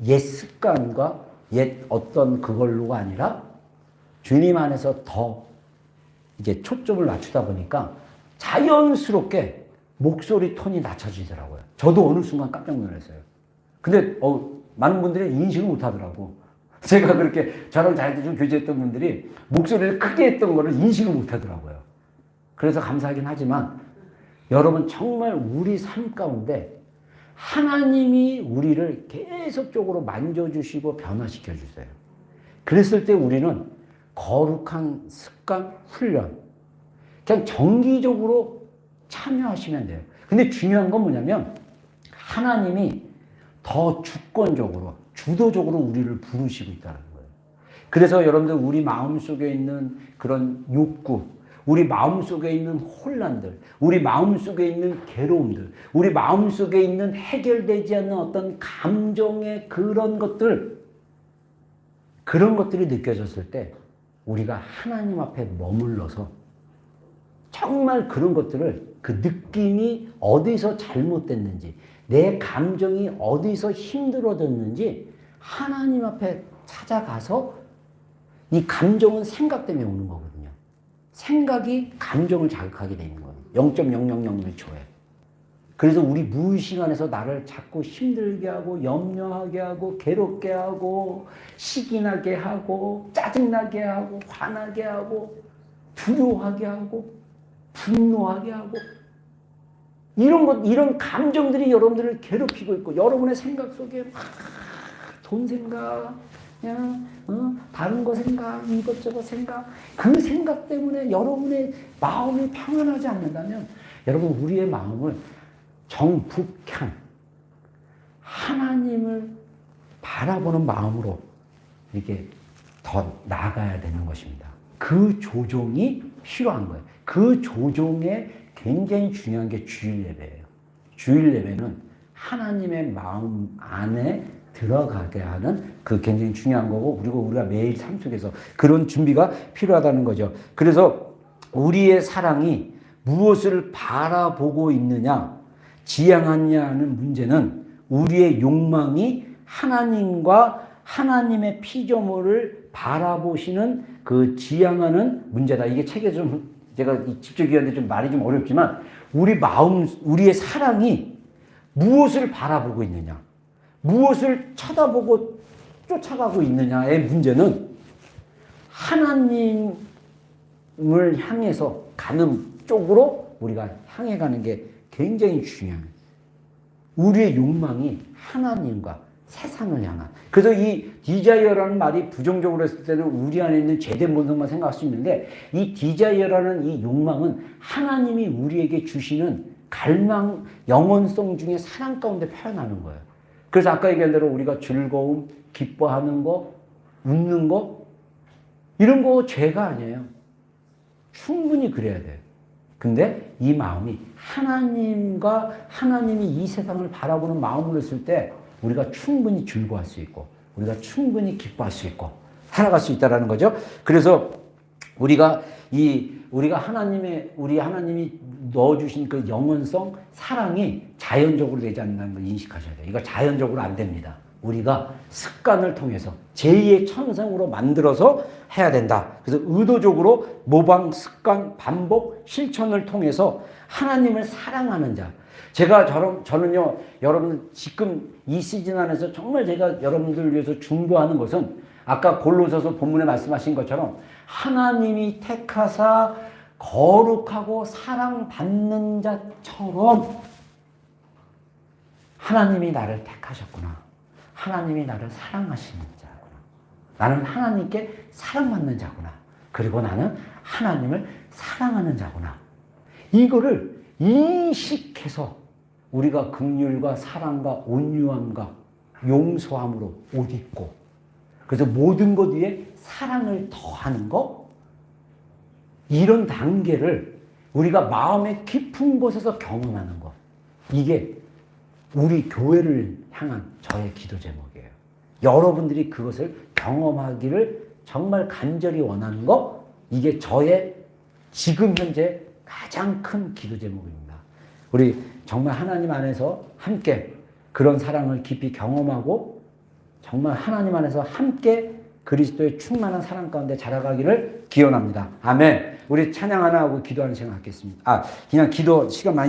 옛 습관과 옛 어떤 그걸로가 아니라 주님 안에서 더 이제 초점을 맞추다 보니까 자연스럽게 목소리 톤이 낮춰지더라고요. 저도 어느 순간 깜짝 놀랐어요. 근데 많은 분들이 인식을 못 하더라고. 제가 그렇게 저랑 잘 좀 교제했던 분들이 목소리를 크게 했던 거를 인식을 못 하더라고요. 그래서 감사하긴 하지만, 여러분, 정말 우리 삶 가운데 하나님이 우리를 계속적으로 만져주시고 변화시켜 주세요. 그랬을 때 우리는 거룩한 습관, 훈련, 그냥 정기적으로 참여하시면 돼요. 근데 중요한 건 뭐냐면, 하나님이 더 주권적으로, 주도적으로 우리를 부르시고 있다는 거예요. 그래서 여러분들, 우리 마음속에 있는 그런 욕구, 우리 마음속에 있는 혼란들, 우리 마음속에 있는 괴로움들, 우리 마음속에 있는 해결되지 않는 어떤 감정의 그런 것들이 느껴졌을 때 우리가 하나님 앞에 머물러서 정말 그런 것들을, 그 느낌이 어디서 잘못됐는지, 내 감정이 어디서 힘들어졌는지 하나님 앞에 찾아가서, 이 감정은 생각 때문에 오는 거거든요. 생각이 감정을 자극하게 되는 거예요. 0.0001초에. 그래서 우리 무의식 안에서 나를 자꾸 힘들게 하고, 염려하게 하고, 괴롭게 하고, 시기 나게 하고, 짜증나게 하고, 화나게 하고, 두려워하게 하고, 분노하게 하고, 이런 감정들이 여러분들을 괴롭히고 있고, 여러분의 생각 속에 막 돈 생각, 그냥 다른 거 생각, 이것저것 생각, 그 생각 때문에 여러분의 마음이 평안하지 않는다면, 여러분, 우리의 마음을 정북향, 하나님을 바라보는 마음으로 이렇게 더 나아가야 되는 것입니다. 그 조종이 필요한 거예요. 그 조종에 굉장히 중요한 게 주일 예배예요. 주일 예배는 하나님의 마음 안에 들어가게 하는 그 굉장히 중요한 거고, 그리고 우리가 매일 삶 속에서 그런 준비가 필요하다는 거죠. 그래서 우리의 사랑이 무엇을 바라보고 있느냐, 지향하느냐 하는 문제는 우리의 욕망이 하나님과 하나님의 피조물을 바라보시는 그 지향하는 문제다. 이게 책에 좀 제가 직접 얘기하는데 좀 말이 좀 어렵지만, 우리 마음, 우리의 사랑이 무엇을 바라보고 있느냐, 무엇을 쳐다보고 쫓아가고 있느냐의 문제는 하나님을 향해서 가는 쪽으로 우리가 향해 가는 게 굉장히 중요해요. 우리의 욕망이 하나님과 세상을 향한. 그래서 이 디자이어라는 말이 부정적으로 했을 때는 우리 안에 있는 죄된 본성만 생각할 수 있는데, 이 디자이어라는 이 욕망은 하나님이 우리에게 주시는 갈망, 영혼성 중에 사랑 가운데 표현하는 거예요. 그래서 아까 얘기한 대로 우리가 즐거움, 기뻐하는 거, 웃는 거, 이런 거 죄가 아니에요. 충분히 그래야 돼요. 근데 이 마음이 하나님과 하나님이 이 세상을 바라보는 마음으로 했을 때 우리가 충분히 즐거워할 수 있고 우리가 충분히 기뻐할 수 있고 살아갈 수 있다라는 거죠. 그래서 우리가 우리 하나님이 넣어주신 그 영원성 사랑이 자연적으로 되지 않는다는 걸 인식하셔야 돼요. 이거 자연적으로 안 됩니다. 우리가 습관을 통해서 제2의 천성으로 만들어서 해야 된다. 그래서 의도적으로 모방, 습관, 반복, 실천을 통해서 하나님을 사랑하는 자. 저는요, 여러분 지금 이 시즌 안에서 정말 제가 여러분들을 위해서 중보하는 것은 아까 골로새서 본문에 말씀하신 것처럼 하나님이 택하사 거룩하고 사랑받는 자처럼 하나님이 나를 택하셨구나. 하나님이 나를 사랑하시는 자구나. 나는 하나님께 사랑받는 자구나. 그리고 나는 하나님을 사랑하는 자구나. 이거를 인식해서 우리가 긍휼과 사랑과 온유함과 용서함으로 옷 입고 그래서 모든 것 위에 사랑을 더하는 거 이런 단계를 우리가 마음의 깊은 곳에서 경험하는 것 이게 우리 교회를 향한 저의 기도 제목이에요. 여러분들이 그것을 경험하기를 정말 간절히 원하는 거 이게 저의 지금 현재 가장 큰 기도 제목입니다. 우리 정말 하나님 안에서 함께 그런 사랑을 깊이 경험하고 정말 하나님 안에서 함께 그리스도의 충만한 사랑 가운데 자라가기를 기원합니다. 아멘. 우리 찬양 하나 하고 기도하는 시간 갖겠습니다. 그냥 기도 시간 많이